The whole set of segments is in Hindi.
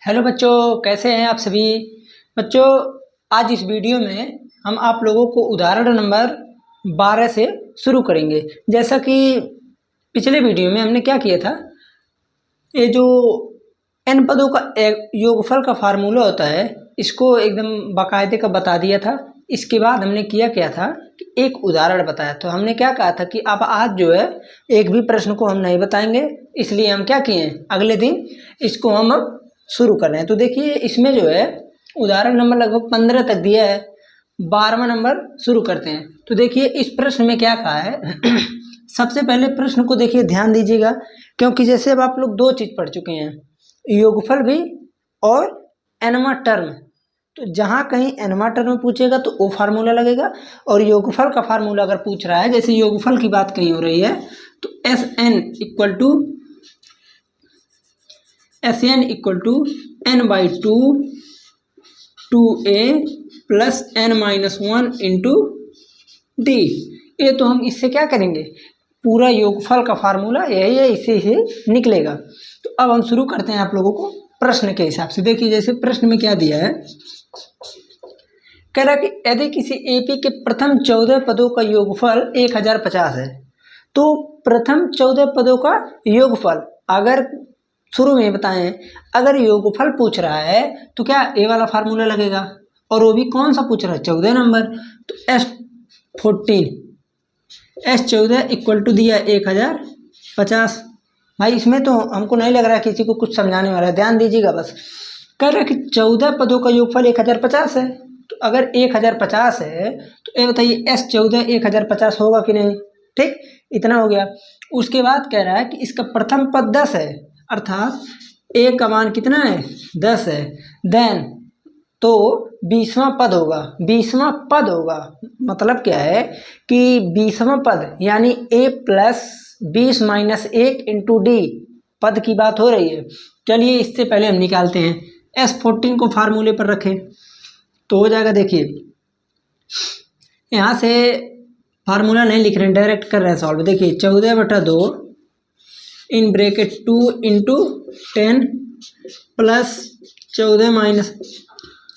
हेलो बच्चों, कैसे हैं आप सभी बच्चों। आज इस वीडियो में हम आप लोगों को उदाहरण नंबर 12 से शुरू करेंगे। जैसा कि पिछले वीडियो में हमने क्या किया था, ये जो n पदों का योगफल का फार्मूला होता है, इसको एकदम बाकायदे का बता दिया था। इसके बाद हमने किया क्या था कि एक उदाहरण बताया। तो हमने क्या कहा था कि अब आज जो है एक भी प्रश्न को हम नहीं बताएंगे, इसलिए हम क्या किए हैं, अगले दिन इसको हम अब शुरू कर रहे हैं। तो देखिए इसमें जो है उदाहरण नंबर लगभग 15 तक दिया है, 12वां नंबर शुरू करते हैं। तो देखिए इस प्रश्न में क्या कहा है सबसे पहले प्रश्न को देखिए ध्यान दीजिएगा, क्योंकि जैसे अब आप लोग दो चीज पढ़ चुके हैं, योगफल भी और एनवा टर्म। तो जहां कहीं एनवा टर्म पूछेगा तो वो फार्मूला लगेगा, और योगफल का फार्मूला अगर पूछ रहा है, जैसे योगफल की बात कहीं हो रही है, तो S N equal to n/2 2a plus n-1 into D. ये तो हम इससे क्या करेंगे, पूरा योगफल का फार्मूला यही है, इसे ही निकलेगा। तो अब हम शुरू करते हैं आप लोगों को प्रश्न के हिसाब से। देखिए जैसे प्रश्न में क्या दिया है, कह रहा कि यदि किसी एपी के प्रथम 14 पदों का योगफल 1050 है, तो प्रथम 14 पदों का योगफल, अगर शुरू में बताएं, अगर योगफल पूछ रहा है तो क्या ए वाला फार्मूला लगेगा, और वो भी कौन सा पूछ रहा है, 14 नंबर। तो S14 इक्वल टू दिया 1050। भाई इसमें तो हमको नहीं लग रहा है किसी को कुछ समझाने वाला है, ध्यान दीजिएगा बस। कह रहा है कि 14 पदों का योगफल 1050 है, तो अगर 1050 है तो ये बताइए S14 1050 होगा कि नहीं। ठीक, इतना हो गया। उसके बाद कह रहा है कि इसका प्रथम पद 10 है, अर्थात ए का मान कितना है, 10 है। देन तो 20वां पद होगा, 20वां पद होगा, मतलब क्या है कि 20वां पद यानी a plus 20 minus 1 into D पद की बात हो रही है। चलिए इससे पहले हम निकालते हैं। S14 को फार्मूले पर रखें तो हो जाएगा। देखिए यहाँ से फार्मूला नहीं लिख रहे हैं, डायरेक्ट कर रहे हैं सॉल्व। देखिए 14/2 in bracket 2 into 10 plus 14 minus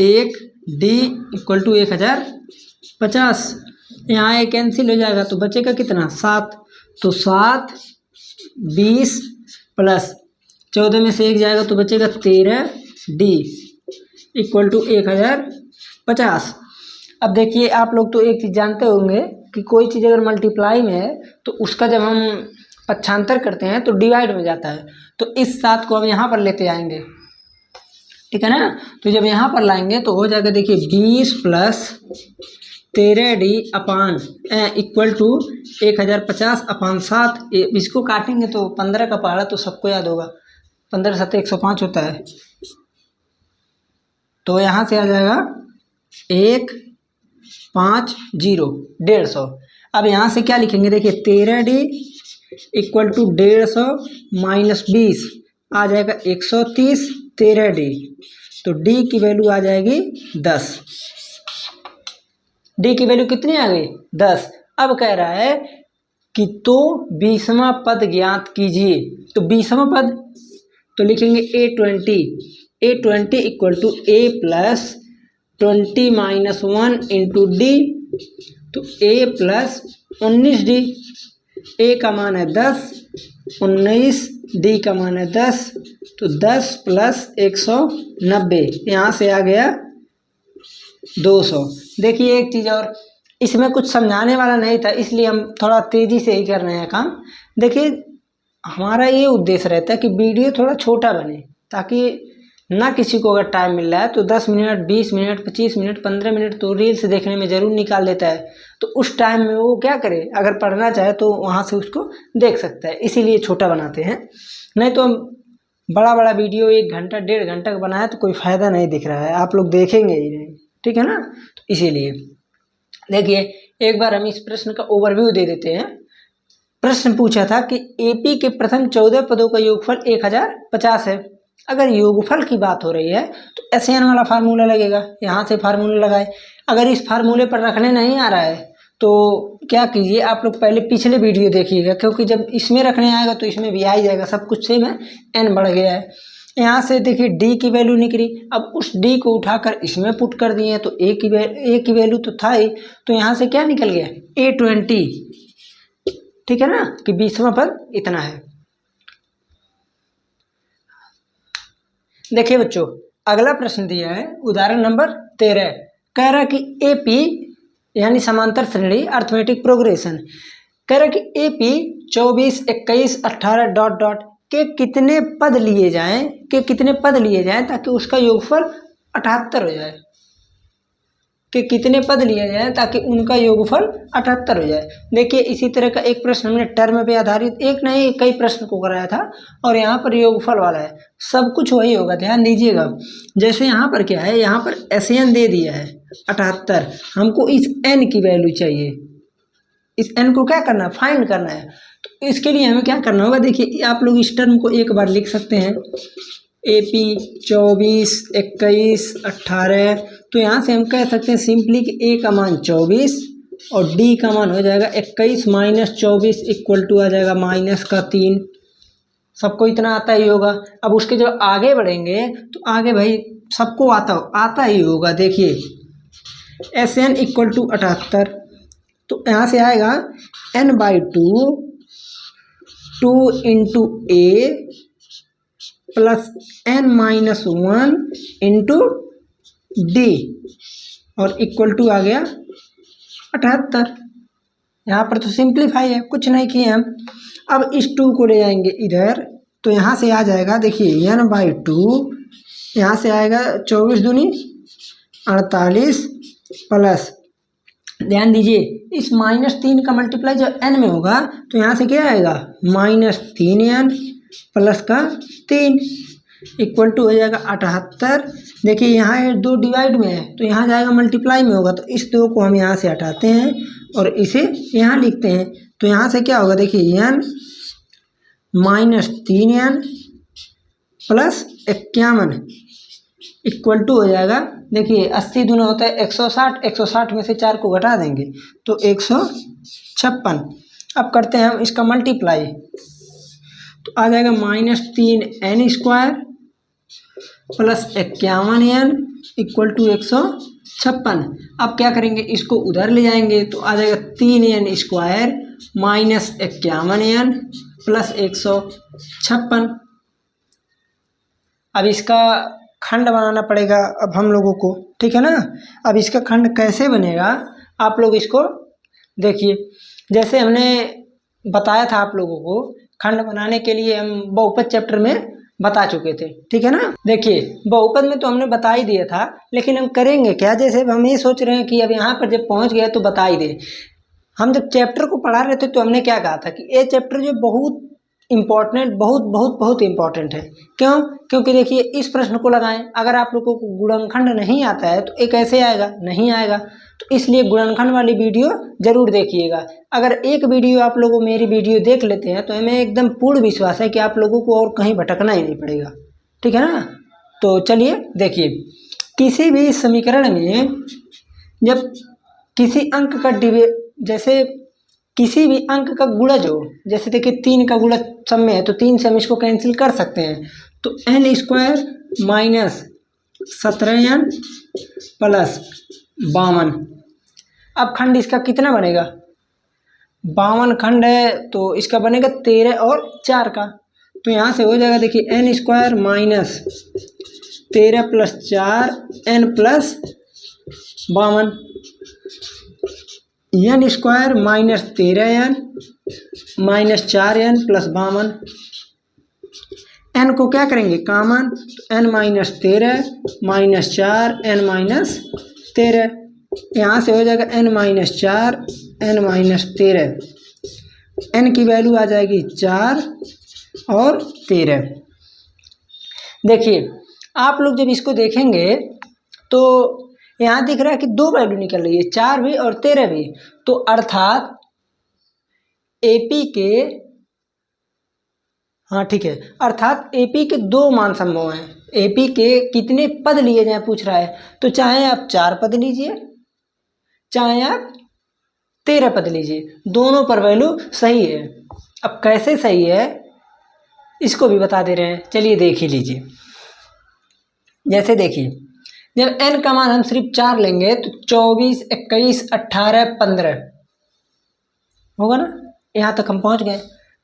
1 D equal to 1050। यहाँ एक कैंसिल हो जाएगा तो बचेगा कितना, 7। तो 7 20 प्लस 14 में से 1 जाएगा तो बचेगा 13 डी इक्वल टू 1050। अब देखिए आप लोग तो एक चीज़ जानते होंगे कि कोई चीज़ अगर मल्टीप्लाई में है तो उसका जब हम पक्षांतर करते हैं तो डिवाइड में जाता है। तो इस 7 को हम यहाँ पर लेते आएंगे, ठीक है ना। तो जब यहाँ पर लाएंगे तो हो जाएगा, देखिए 20 plus 13 D upon equal to 1050 upon 7। इसको काटेंगे तो 15 का पहाड़ा तो सबको याद होगा, 15 7 105 होता है। तो यहाँ से आ जाएगा 150 150। अब यहाँ से क्या लिखेंगे, देखिए 13 डी इक्वल टू 150 माइनस 20 आ जाएगा 130 13 डी। तो डी की वैल्यू आ जाएगी 10। डी की वैल्यू कितनी आ गई, 10। अब कह रहा है कि तो 20वां पद ज्ञात कीजिए। तो 20वां पद तो लिखेंगे A20 equal to A plus 20 minus 1 into D. तो A प्लस 19 डी, ए का मान है 10, 19 डी का मान है 10। तो 10 प्लस 190, यहाँ से आ गया 200। देखिए एक चीज़ और, इसमें कुछ समझाने वाला नहीं था, इसलिए हम थोड़ा तेज़ी से ही कर रहे हैं काम। देखिए हमारा ये उद्देश्य रहता है कि वीडियो थोड़ा छोटा बने, ताकि ना किसी को अगर टाइम मिल रहा है तो 10 मिनट 20 मिनट 25 मिनट 15 मिनट तो रील्स देखने में ज़रूर निकाल लेता है। तो उस टाइम में वो क्या करे, अगर पढ़ना चाहे तो वहाँ से उसको देख सकता है, इसीलिए छोटा बनाते हैं। नहीं तो हम बड़ा बड़ा वीडियो 1 घंटा 1.5 घंटा का बनाया तो कोई फ़ायदा नहीं दिख रहा है, आप लोग देखेंगे ही नहीं, ठीक है ना। तो इसीलिए देखिए एक बार हम इस प्रश्न का ओवरव्यू दे देते हैं। प्रश्न पूछा था कि एपी के प्रथम 14 पदों का योगफल 1050 है। अगर योगफल की बात हो रही है तो SN वाला फार्मूला लगेगा, यहाँ से फार्मूला लगाए। अगर इस फार्मूले पर रखने नहीं आ रहा है तो क्या कीजिए, आप लोग पहले पिछले वीडियो देखिएगा, क्योंकि जब इसमें रखने आएगा तो इसमें भी आ ही जाएगा, सब कुछ सेम है, n बढ़ गया है। यहाँ से देखिए डी की वैल्यू निकली, अब उस डी को उठाकर इसमें पुट कर दिए तो ए की वैल्यू तो था ही, तो यहाँ से क्या निकल गया A20, ठीक है ना, कि 20वां पद इतना है। देखिए बच्चों अगला प्रश्न दिया है उदाहरण नंबर 13, कह रहा कि AP यानी समांतर श्रेणी अर्थमेटिक प्रोग्रेशन, कह रहा कि AP 24, 21, 18 डॉट डॉट के कितने पद लिए जाएं ताकि उसका योगफल 78 हो जाए, कि कितने पद लिए जाएं ताकि उनका योगफल 78 हो जाए। देखिए इसी तरह का एक प्रश्न हमने टर्म पे आधारित एक नहीं कई प्रश्न को कराया था और यहाँ पर योगफल वाला है, सब कुछ वही होगा, ध्यान दीजिएगा। जैसे यहाँ पर क्या है, यहाँ पर SN दे दिया है 78, हमको इस n की वैल्यू चाहिए, इस n को क्या करना है, फाइंड करना है। तो इसके लिए हमें क्या करना होगा, देखिए आप लोग इस टर्म को एक बार लिख सकते हैं, AP 24, 21, 18, तो यहाँ से हम कह सकते हैं सिंपली कि A का मान 24 और D का मान हो जाएगा 21 माइनस 24 इक्वल टू आ जाएगा -3। सबको इतना आता ही होगा। अब उसके जब आगे बढ़ेंगे तो आगे भाई सबको आता ही होगा। देखिए SN इक्वल टू 78, तो यहाँ से आएगा n/2 2 into A plus n-1 into D और इक्वल टू आ गया 78। यहाँ पर तो सिंप्लीफाई है, कुछ नहीं किए हम। अब इस 2 को ले जाएंगे इधर, तो यहाँ से आ जाएगा, देखिए n/2, यहाँ से आएगा 24 दूनी 48 प्लस, ध्यान दीजिए इस -3 का मल्टीप्लाई जब n में होगा तो यहाँ से क्या आएगा -3n प्लस का 3 इक्वल टू हो जाएगा 78। देखिए यहाँ ये 2 डिवाइड में है तो यहाँ जाएगा मल्टीप्लाई में होगा, तो इस 2 को हम यहाँ से हटाते हैं और इसे यहाँ लिखते हैं। तो यहाँ से क्या होगा, देखिए n -3n plus 51 equal to हो जाएगा, देखिए 80 दूना होता है 160, 160 में से 4 को घटा देंगे तो 156। अब करते हैं हम इसका मल्टीप्लाई, तो आ जाएगा -3n² plus 51n equal to 156। अब क्या करेंगे, इसको उधर ले जाएंगे तो आ जाएगा 3n² माइनस 51n प्लस 156। अब इसका खंड बनाना पड़ेगा अब हम लोगों को, ठीक है ना। अब इसका खंड कैसे बनेगा आप लोग इसको देखिए, जैसे हमने बताया था आप लोगों को, खंड बनाने के लिए हम बहुपद चैप्टर में बता चुके थे, ठीक है ना। देखिए बहुपद में तो हमने बता ही दिया था, लेकिन हम करेंगे क्या, जैसे हम ये सोच रहे हैं कि अब यहाँ पर जब पहुँच गए तो बता ही दे। हम जब चैप्टर को पढ़ा रहे थे तो हमने क्या कहा था कि ये चैप्टर जो बहुत इम्पॉर्टेंट, बहुत इम्पॉर्टेंट है। क्यों, क्योंकि देखिए इस प्रश्न को लगाएं, अगर आप लोगों को गुणनखंड नहीं आता है तो ये कैसे आएगा, नहीं आएगा। तो इसलिए गुणनखंड वाली वीडियो जरूर देखिएगा। अगर एक वीडियो आप लोगों मेरी वीडियो देख लेते हैं तो हमें एकदम पूर्ण विश्वास है कि आप लोगों को और कहीं भटकना ही नहीं पड़ेगा, ठीक है ना। तो चलिए देखिए, किसी भी समीकरण में जब किसी अंक का जैसे किसी भी अंक का गुणज हो, जैसे देखिए 3 का गुणज सब में है तो 3 से हम इसको कैंसिल कर सकते हैं, तो n² माइनस 17n प्लस 52। अब खंड इसका कितना बनेगा, 52 खंड है तो इसका बनेगा 13 और 4 का, तो यहाँ से हो जाएगा देखिए n² minus 13 plus 4 n plus 52, n² minus 13n minus 4n plus 52। n को क्या करेंगे कॉमन, तो n minus 13 minus 4 n minus 13, यहाँ से हो जाएगा n minus 4 n minus 13, n की वैल्यू आ जाएगी 4 और 13। देखिए आप लोग जब इसको देखेंगे तो यहाँ दिख रहा है कि 2 वैल्यू निकल रही है, 4 भी और 13 भी, तो अर्थात AP के, हाँ ठीक है, अर्थात AP के 2 मान संभव हैं। AP के कितने पद लिए जाए पूछ रहा है, तो चाहे आप 4 पद लीजिए चाहे आप 13 पद लीजिए, दोनों पर वैल्यू सही है। अब कैसे सही है इसको भी बता दे रहे हैं, चलिए देख ही लीजिए। जैसे देखिए, जब n का मान हम सिर्फ 4 लेंगे तो 24, 21, 18, 15 होगा ना, यहाँ तक हम पहुँच गए।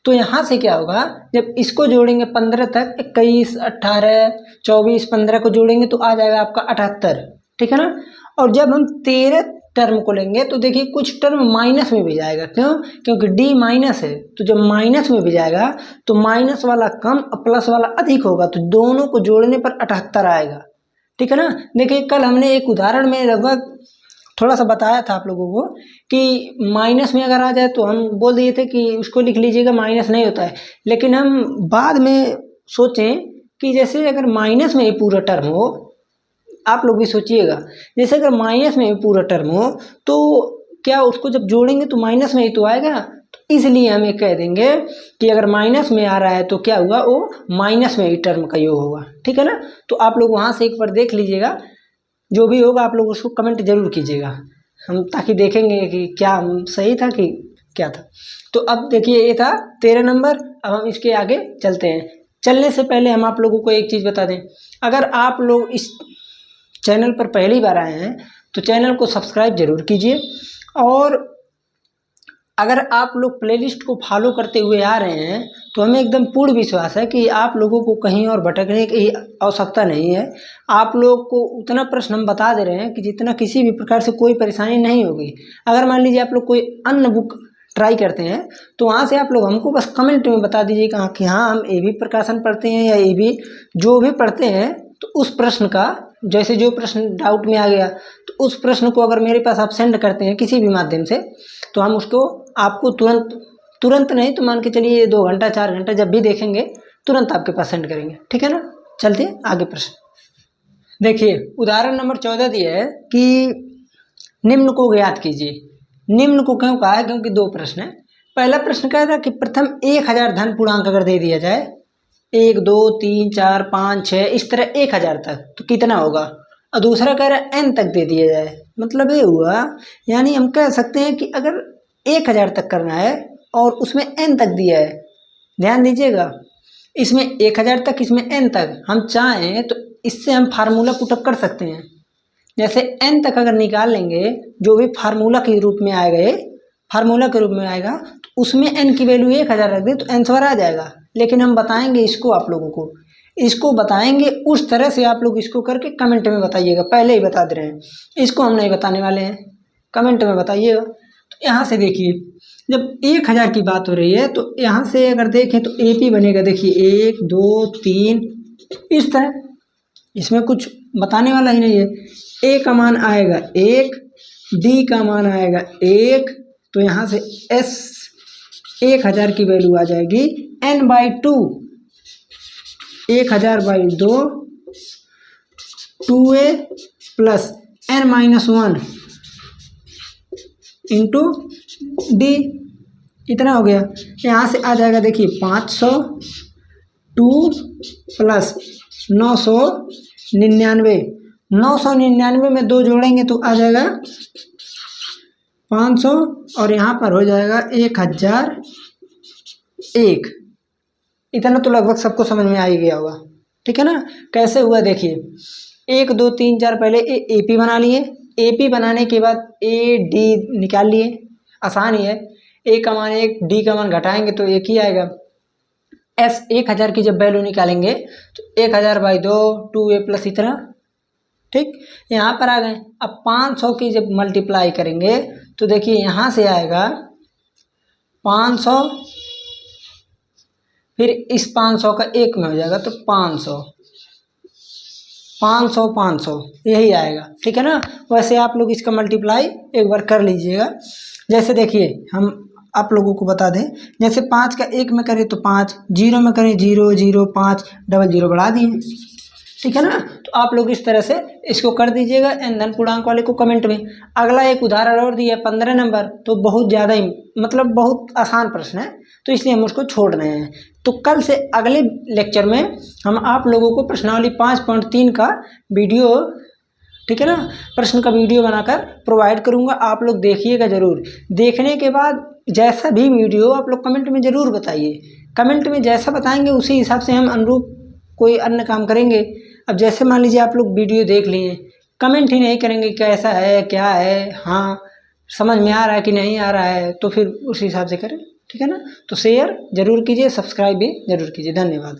तो यहाँ से क्या होगा, जब इसको जोड़ेंगे 15 तक, 21, 18, 24, 15 को जोड़ेंगे तो आ जाएगा आपका 78, ठीक है ना। और जब हम 13 टर्म को लेंगे तो देखिए कुछ टर्म माइनस में भी जाएगा, क्यों, क्योंकि d माइनस है, तो जब माइनस में भी जाएगा तो माइनस वाला कम और प्लस वाला अधिक होगा, तो दोनों को जोड़ने पर 78 आएगा, ठीक है ना। देखिए कल हमने एक उदाहरण में लगभग थोड़ा सा बताया था आप लोगों को कि माइनस में अगर आ जाए तो हम बोल दिए थे कि उसको लिख लीजिएगा, माइनस नहीं होता है। लेकिन हम बाद में सोचें कि जैसे अगर माइनस में ही पूरा टर्म हो, आप लोग भी सोचिएगा, जैसे अगर माइनस में ही पूरा टर्म हो तो क्या उसको जब जोड़ेंगे तो माइनस में ही तो आएगा। तो इसलिए हम ये कह देंगे कि अगर माइनस में आ रहा है तो क्या हुआ, वो माइनस में ही टर्म का योग होगा, ठीक है ना। तो आप लोग वहाँ से एक बार देख लीजिएगा, जो भी होगा आप लोग उसको कमेंट जरूर कीजिएगा, हम ताकि देखेंगे कि क्या सही था कि क्या था। तो अब देखिए ये था 13 नंबर। अब हम इसके आगे चलते हैं। चलने से पहले हम आप लोगों को एक चीज़ बता दें, अगर आप लोग इस चैनल पर पहली बार आए हैं तो चैनल को सब्सक्राइब जरूर कीजिए, और अगर आप लोग प्लेलिस्ट को फॉलो करते हुए आ रहे हैं तो हमें एकदम पूर्ण विश्वास है कि आप लोगों को कहीं और भटकने की आवश्यकता नहीं है। आप लोग को उतना प्रश्न हम बता दे रहे हैं कि जितना किसी भी प्रकार से कोई परेशानी नहीं होगी। अगर मान लीजिए आप लोग कोई अन्य बुक ट्राई करते हैं तो वहाँ से आप लोग हमको बस कमेंट में बता दीजिएगा कि हाँ हम ए बी प्रकाशन पढ़ते हैं या ए बी जो भी पढ़ते हैं, तो उस प्रश्न का जैसे जो प्रश्न डाउट में आ गया तो उस प्रश्न को अगर मेरे पास आप सेंड करते हैं किसी भी माध्यम से, तो हम उसको आपको तुरंत नहीं तो मान के चलिए 2 घंटा 4 घंटा जब भी देखेंगे तुरंत आपके पास सेंड करेंगे, ठीक है ना। चलते आगे प्रश्न देखिए, उदाहरण नंबर 14 दिया है कि निम्न को ज्ञात कीजिए। निम्न को क्यों कहा है, क्योंकि 2 प्रश्न है। पहला प्रश्न कह रहा है कि प्रथम 1000 धन पूर्णांक अगर दे दिया जाए 1, 2, 3, 4, 5, 6 इस तरह 1000 तक तो कितना होगा। और दूसरा कह रहा है n तक दे दिया जाए, मतलब ये हुआ, यानी हम कह सकते हैं कि अगर 1000 तक करना है और उसमें n तक दिया है, ध्यान दीजिएगा, इसमें 1000 तक इसमें n तक, हम चाहें तो इससे हम फार्मूला पुटअप कर सकते हैं। जैसे n तक अगर निकाल लेंगे जो भी फार्मूला के रूप में आएगा, फार्मूला के रूप में आएगा तो उसमें n की वैल्यू 1000 रख दे तो आंसर आ जाएगा। लेकिन हम बताएंगे इसको, आप लोगों को इसको बताएंगे उस तरह से, आप लोग इसको करके कमेंट में बताइएगा, पहले ही बता दे रहे हैं, इसको हम नहीं बताने वाले हैं, कमेंट में बताइएगा। तो यहाँ से देखिए जब 1000 की बात हो रही है तो यहाँ से अगर देखें तो AP बनेगा, देखिए 1, 2, 3 इस तरह, इसमें कुछ बताने वाला ही नहीं है। A का मान आएगा 1, D का मान आएगा 1, तो यहाँ से S 1000 की वैल्यू आ जाएगी n/2, 1000/2 2a plus n-1 into D, इतना हो गया। यहाँ से आ जाएगा देखिए 500 2 प्लस 999, 999 में 2 जोड़ेंगे तो आ जाएगा 500 और यहाँ पर हो जाएगा 1001। इतना तो लगभग सबको समझ में आ ही गया होगा, ठीक है ना। कैसे हुआ देखिए, 1, 2, 3, 4 पहले AP बना लिए, AP बनाने के बाद AD निकाल लिए, आसान ही है। A का मान 1, D का मान घटाएंगे तो 1 ही आएगा। S 1000 की जब वैल्यू निकालेंगे तो 1000/2 2a प्लस इतना, ठीक, यहाँ पर आ गए। अब 500 की जब मल्टीप्लाई करेंगे तो देखिए यहाँ से आएगा 500, फिर इस 500 का 1 में हो जाएगा तो 500 500 500 यही आएगा, ठीक है ना। वैसे आप लोग इसका मल्टीप्लाई एक बार कर लीजिएगा। जैसे देखिए हम आप लोगों को बता दें, जैसे 5 का 1 में करें तो 5, 0 में करें 0 0 5 00 बढ़ा दिए, ठीक है ना। तो आप लोग इस तरह से इसको कर दीजिएगा एन धन पूर्णांक वाले को कमेंट में। अगला एक उदाहरण और दिया 15 नंबर, तो बहुत ज़्यादा ही मतलब बहुत आसान प्रश्न है, तो इसलिए हम उसको छोड़ रहे हैं। तो कल से अगले लेक्चर में हम आप लोगों को प्रश्नावली 5.3 का वीडियो, ठीक है ना, प्रश्न का वीडियो बनाकर प्रोवाइड करूंगा। आप लोग देखिएगा ज़रूर। देखने के बाद जैसा भी वीडियो आप लोग कमेंट में ज़रूर बताइए। कमेंट में जैसा बताएंगे उसी हिसाब से हम अनुरूप कोई अन्य काम करेंगे। अब जैसे मान लीजिए आप लोग वीडियो देख लिए, कमेंट ही नहीं करेंगे कैसा है क्या है, हाँ समझ में आ रहा है कि नहीं आ रहा है, तो फिर उस हिसाब से करें, ठीक है ना। तो शेयर जरूर कीजिए, सब्सक्राइब भी जरूर कीजिए। धन्यवाद।